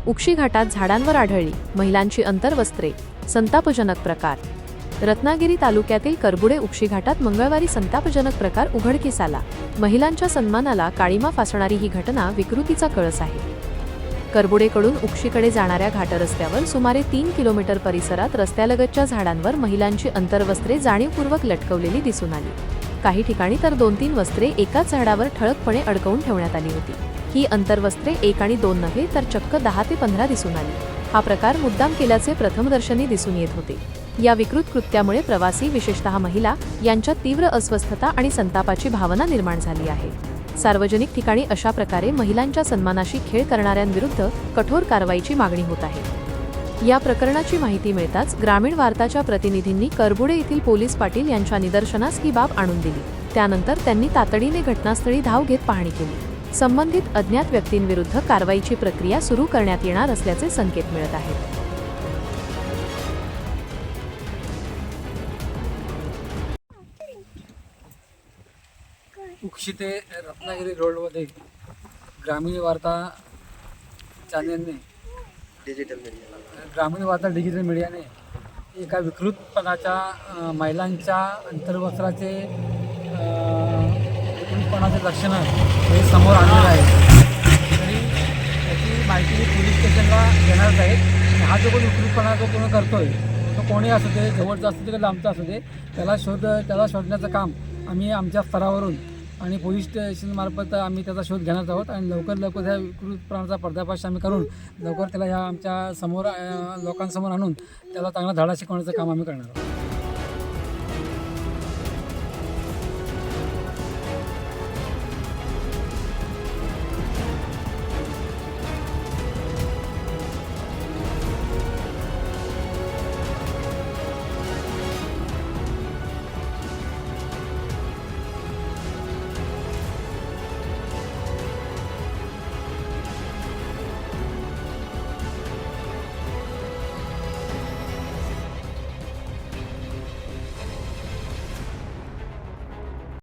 उक्षी घाटात झाडांवर आढळली महिलांची अंतर्वस्त्रे, संतापजनक प्रकार। रत्नागिरी तालुक्यातील करबुडे उक्षी घाटात मंगळवारी संतापजनक प्रकार उघडकीस आला। महिलांच्या सन्मानाला काळीमा फासणारी ही घटना विकृतीचा कळस आहे। करबुडेकडून उक्षीकडे जाणाऱ्या घाट रस्त्यावर सुमारे 3 किलोमीटर परिसरात रस्त्यालगतच्या झाडांवर महिलांची अंतर्वस्त्रे जाणीवपूर्वक लटकवलेली दिसून आली। काही ठिकाणी तर 2-3 वस्त्रे एकाच झाडावर ठळकपणे अडकवून ठेवण्यात आली होती। ही अंतर्वस्त्रे 1 आणि 2 नव्हे तर चक्क 10 ते 15 दिसून आली। हा प्रकार मुद्दाम केल्याचे प्रथमदर्शनी दिसून येत होते। या विकृत कृत्यामुळे प्रवासी, विशेषतः महिला यांच्यात तीव्र अस्वस्थता आणि संतापाची भावना निर्माण झाली आहे। सार्वजनिक ठिकाणी अशा प्रकारे महिलांच्या सन्मानाशी खेळ करणाऱ्यांविरुद्ध कठोर कारवाईची मागणी होत आहे। या प्रकरणाची माहिती मिळताच ग्रामीण वार्ताच्या प्रतिनिधींनी करबुडे येथील पोलीस पाटील यांच्या निदर्शनास ही बाब आणून दिली। त्यानंतर त्यांनी तातडीने घटनास्थळी धाव घेत पाहणी केली। संबंधित अज्ञात व्यक्तींविरुद्ध कारवाईची प्रक्रिया सुरू करण्यात येणार असल्याचे संकेत मिळत आहेत। उक्षी ते रत्नागिरी रोडमध्ये ग्रामीण वार्ता चॅनेलने ग्रामीण वार्ता डिजिटल मीडियाने एका विकृतपणाच्या महिलांच्या अंतर्वस्त्राचे विकृतपणाचे लक्षणं हे समोर आणलेलं आहे। तरी त्याची माहिती पोलीस स्टेशनला देणारच आहेत। हा जो कोणी विकृतपणा जो कोणी करतोय तो कोणी असू दे, जवळचा असू दे की लांबचा असू दे, त्याला शोधण्याचं काम आम्ही आमच्या स्तरावरून आणि पोलीस स्टेशनमार्फत आम्ही त्याचा शोध घेणार आहोत आणि लवकर ह्या विकृतपणाचा पर्दाफाश आम्ही करून लवकर त्याला ह्या आमच्या समोर लोकांसमोर आणून त्याला चांगला धडा शिकवण्याचं काम आम्ही करणार आहोत।